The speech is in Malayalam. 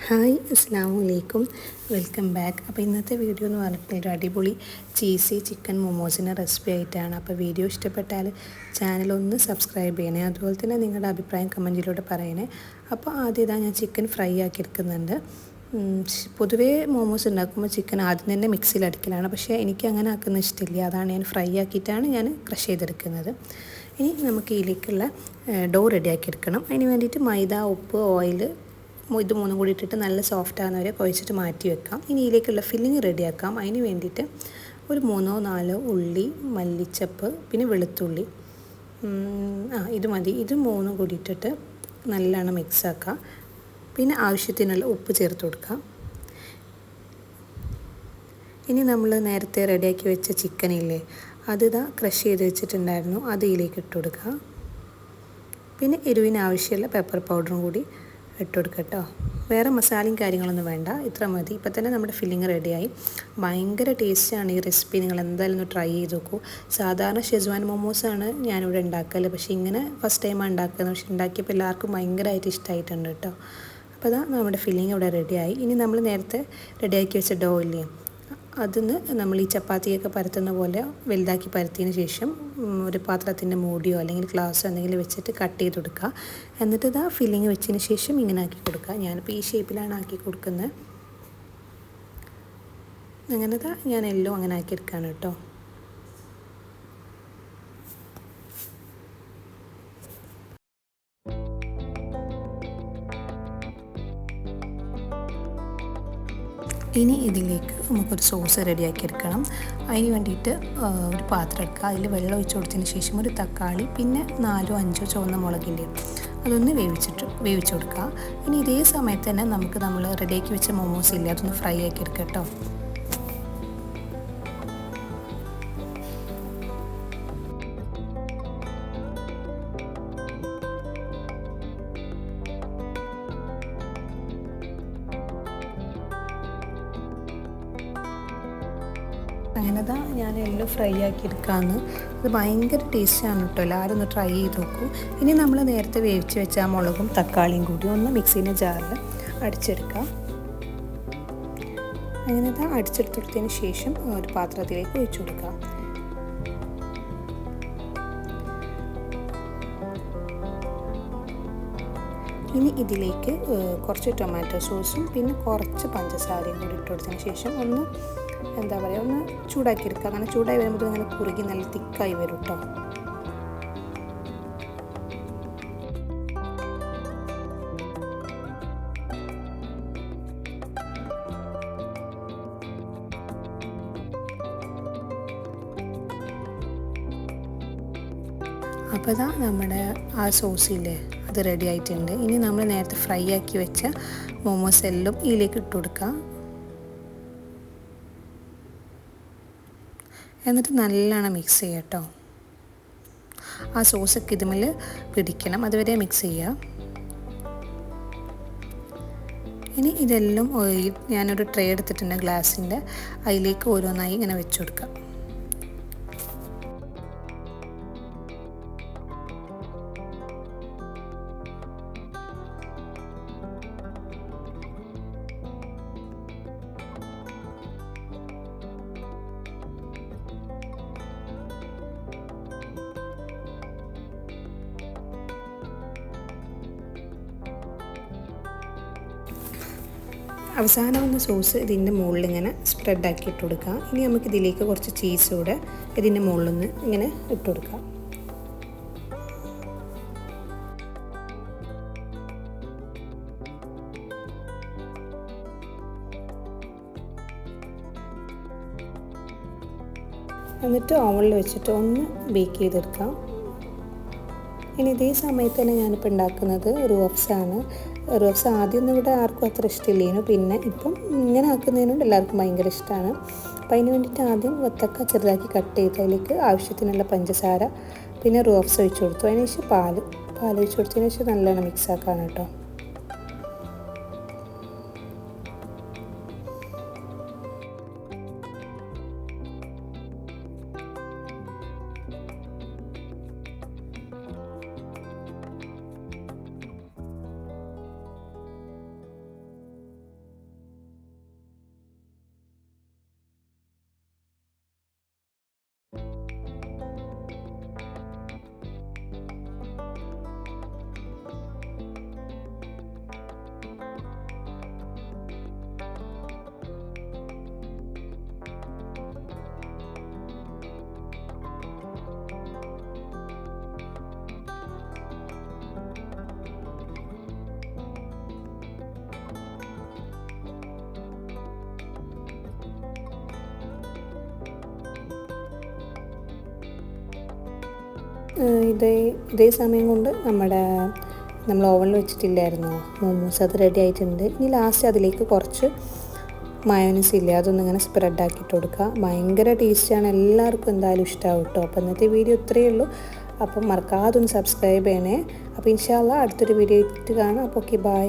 ഹായ് അസ്സലാമു വെൽക്കം ബാക്ക്. അപ്പോൾ ഇന്നത്തെ വീഡിയോ എന്ന് പറഞ്ഞിട്ട് ഒരു അടിപൊളി ചീസി ചിക്കൻ മൊമോസിൻ്റെ റെസിപ്പി ആയിട്ടാണ്. അപ്പോൾ വീഡിയോ ഇഷ്ടപ്പെട്ടാൽ ചാനൽ ഒന്ന് സബ്സ്ക്രൈബ് ചെയ്യണേ, അതുപോലെ തന്നെ നിങ്ങളുടെ അഭിപ്രായം കമൻറ്റിലൂടെ പറയണേ. അപ്പോൾ ആദ്യം ഇതാ ഞാൻ ചിക്കൻ ഫ്രൈ ആക്കി എടുക്കുന്നുണ്ട്. പൊതുവേ മോമോസ് ഉണ്ടാക്കുമ്പോൾ ചിക്കൻ ആദ്യം തന്നെ മിക്സിയിൽ അടിക്കലാണ്, പക്ഷേ എനിക്ക് അങ്ങനെ ആക്കുന്ന ഇഷ്ടമില്ല. അതാണ് ഞാൻ ഫ്രൈ ആക്കിയിട്ടാണ് ഞാൻ ക്രഷ് ചെയ്തെടുക്കുന്നത്. ഇനി നമുക്ക് ഇതിലേക്കുള്ള ഡോ റെഡിയാക്കി എടുക്കണം. അതിന് വേണ്ടിയിട്ട് മൈദ, ഉപ്പ്, ഓയിൽ ഇത് മൂന്നും കൂടി ഇട്ടിട്ട് നല്ല സോഫ്റ്റ് ആകുന്നവരെ കുഴച്ചിട്ട് മാറ്റി വെക്കാം. ഇനി ഇതിലേക്കുള്ള ഫില്ലിങ് റെഡിയാക്കാം. അതിന് വേണ്ടിയിട്ട് ഒരു 3-4 ഉള്ളി, മല്ലിച്ചപ്പ്, പിന്നെ വെളുത്തുള്ളി, ഇത് മതി. ഇത് മൂന്നും കൂടി ഇട്ടിട്ട് നല്ലോണം മിക്സ് ആക്കാം. പിന്നെ ആവശ്യത്തിനുള്ള ഉപ്പ് ചേർത്ത് കൊടുക്കാം. ഇനി നമ്മൾ നേരത്തെ റെഡിയാക്കി വെച്ച ചിക്കനില്ലേ, അതിതാ ക്രഷ് ചെയ്ത് വെച്ചിട്ടുണ്ടായിരുന്നു, അത് ഇതിലേക്ക് ഇട്ട് കൊടുക്കുക. പിന്നെ എരിവിന് ആവശ്യമുള്ള പെപ്പർ പൗഡറും കൂടി ഇട്ട് കൊടുക്കുക കേട്ടോ. വേറെ മസാലയും കാര്യങ്ങളൊന്നും വേണ്ട, ഇത്ര മതി. ഇപ്പം തന്നെ നമ്മുടെ ഫില്ലിങ് റെഡിയായി. ഭയങ്കര ടേസ്റ്റാണ് ഈ റെസിപ്പി, നിങ്ങൾ എന്തായാലും ഒന്ന് ട്രൈ ചെയ്ത് നോക്കൂ. സാധാരണ ഷെസ്വാൻ മോമോസാണ് ഞാനിവിടെ ഉണ്ടാക്കല്, പക്ഷേ ഇങ്ങനെ ഫസ്റ്റ് ടൈമാണ് ഉണ്ടാക്കുന്നത്. പക്ഷേ ഉണ്ടാക്കിയപ്പോൾ എല്ലാവർക്കും ഭയങ്കരമായിട്ട് ഇഷ്ടമായിട്ടുണ്ട് കേട്ടോ. അപ്പോൾ അതാ നമ്മുടെ ഫില്ലിങ് ഇവിടെ റെഡിയായി. ഇനി നമ്മൾ നേരത്തെ റെഡിയാക്കി വെച്ച ഡോ ഇല്ലേ, അതിന് നമ്മൾ ഈ ചപ്പാത്തിയൊക്കെ പരത്തുന്ന പോലെ വലുതാക്കി പരത്തിയതിന് ശേഷം ഒരു പാത്രത്തിൻ്റെ മൂടിയോ അല്ലെങ്കിൽ ഗ്ലാസ്സോ എന്തെങ്കിലും വെച്ചിട്ട് കട്ട് ചെയ്ത് കൊടുക്കുക. എന്നിട്ട് ഇതാ ഫില്ലിങ് വെച്ചതിന് ശേഷം ഇങ്ങനെ ആക്കി കൊടുക്കുക. ഞാനിപ്പോൾ ഈ ഷേപ്പിലാണ് ആക്കി കൊടുക്കുന്നത്. അങ്ങനത്തെ ഞാൻ എല്ലാം അങ്ങനെ ആക്കിയെടുക്കുകയാണ് കേട്ടോ. ഇനി ഇതിലേക്ക് നമുക്കൊരു സോസ് റെഡിയാക്കി എടുക്കണം. അതിന് വേണ്ടിയിട്ട് ഒരു പാത്രം എടുക്കുക. അതിൽ വെള്ളം ഒഴിച്ച് കൊടുത്തതിന് ശേഷം ഒരു തക്കാളി, പിന്നെ 4-5 ചുവന്ന മുളകില്ലേ, അതൊന്ന് വേവിച്ച് കൊടുക്കുക. ഇനി ഇതേ സമയത്ത് തന്നെ നമ്മൾ റെഡിയാക്കി വെച്ച മോമോസ് ഇല്ലേ, അതൊന്ന് ഫ്രൈ ആക്കി എടുക്കുക കേട്ടോ. അങ്ങനെ ഞാൻ എല്ലാം ഫ്രൈ ആക്കി എടുക്കാമെന്ന്. ഇത് ഭയങ്കര ടേസ്റ്റാണ് കേട്ടോ, എല്ലാവരും ഒന്ന് ട്രൈ ചെയ്ത് നോക്കൂ. ഇനി നമ്മൾ നേരത്തെ വേവിച്ച് വെച്ച ആ മുളകും തക്കാളിയും കൂടി ഒന്ന് മിക്സിൻ്റെ ജാറിൽ അടിച്ചെടുക്കാം. അങ്ങനെ അടിച്ചെടുത്തതിന് ശേഷം ഒരു പാത്രത്തിലേക്ക് ഒഴിച്ചു കൊടുക്കാം. ഇനി ഇതിലേക്ക് കുറച്ച് ടൊമാറ്റോ സോസും പിന്നെ കുറച്ച് പഞ്ചസാരയും കൂടി ഇട്ട് കൊടുത്തതിന് ശേഷം ഒന്ന് ഒന്ന് ചൂടാക്കി എടുക്കുക. അങ്ങനെ ചൂടായി വരുമ്പോൾ അങ്ങനെ കുറുകി നല്ല തിക്കായി വരും കേട്ടോ. അപ്പോൾ നമ്മുടെ ആ സോസില്ലേ, അത് റെഡി ആയിട്ടുണ്ട്. ഇനി നമ്മൾ നേരത്തെ ഫ്രൈ ആക്കി വെച്ച മോമോസ് എല്ലാം ഇതിലേക്ക് ഇട്ട് കൊടുക്കുക. എന്നിട്ട് നല്ലോണം മിക്സ് ചെയ്യുക കേട്ടോ. ആ സോസൊക്കെ ഇതുമേൽ പിടിക്കണം, അതുവരെ മിക്സ് ചെയ്യുക. ഇനി ഇതെല്ലാം ഞാനൊരു ട്രേ എടുത്തിട്ടുണ്ട് ഗ്ലാസിൻ്റെ, അതിലേക്ക് ഓരോന്നായി ഇങ്ങനെ വെച്ച് കൊടുക്കുക. അവസാനം ഒന്ന് സോസ് ഇതിൻ്റെ മുകളിൽ ഇങ്ങനെ സ്പ്രെഡാക്കി ഇട്ട് കൊടുക്കുക. ഇനി നമുക്ക് ഇതിലേക്ക് കുറച്ച് ചീസ് കൂടെ ഇതിൻ്റെ മുകളിലൊന്ന് ഇങ്ങനെ ഇട്ട് കൊടുക്കാം. എന്നിട്ട് ഓവനിൽ വെച്ചിട്ട് ഒന്ന് ബേക്ക് ചെയ്തെടുക്കാം. ഇനി ഇതേ സമയത്ത് തന്നെ ഞാനിപ്പോൾ ഉണ്ടാക്കുന്നത് റൂഫ്സാണ്. റൂഫ്സ് ആദ്യമൊന്നും ഇവിടെ ആർക്കും അത്ര ഇഷ്ടമില്ലേനു, പിന്നെ ഇപ്പം ഇങ്ങനെ ആക്കുന്നതിനോട് എല്ലാവർക്കും ഭയങ്കര ഇഷ്ടമാണ്. അപ്പോൾ അതിന് വേണ്ടിയിട്ട് ആദ്യം വത്തക്ക ചെറുതാക്കി കട്ട് ചെയ്ത് അതിലേക്ക് ആവശ്യത്തിനുള്ള പഞ്ചസാര, പിന്നെ റൂഫ്സ് ഒഴിച്ച് കൊടുത്തു. അതിന് ശേഷം പാൽ ഒഴിച്ച് കൊടുത്തതിന് ശേഷം നല്ലോണം മിക്സ് ആക്കാണ് കേട്ടോ. ഇതേ സമയം കൊണ്ട് നമ്മൾ ഓവനിൽ വെച്ചിട്ടില്ലായിരുന്നോ മോമോസ്, അത് റെഡി ആയിട്ടുണ്ട്. ഇനി ലാസ്റ്റ് അതിലേക്ക് കുറച്ച് മയോനൈസ് ഇല്ലേ അതൊന്നിങ്ങനെ സ്പ്രെഡ് ആക്കിയിട്ട് കൊടുക്കുക. ഭയങ്കര ടേസ്റ്റിയാണ്, എല്ലാവർക്കും എന്തായാലും ഇഷ്ടമാവും കേട്ടോ. അപ്പോൾ ഇന്നത്തെ വീഡിയോ ഇത്രയേ ഉള്ളൂ. അപ്പം മറക്കാതെ ഒന്ന് സബ്സ്ക്രൈബ് ചെയ്യണേ. അപ്പോൾ ഇൻഷാ അല്ലാഹ് അടുത്തൊരു വീഡിയോ ഇട്ട് കാണാം. അപ്പോൾ ഓക്കെ, ബൈ.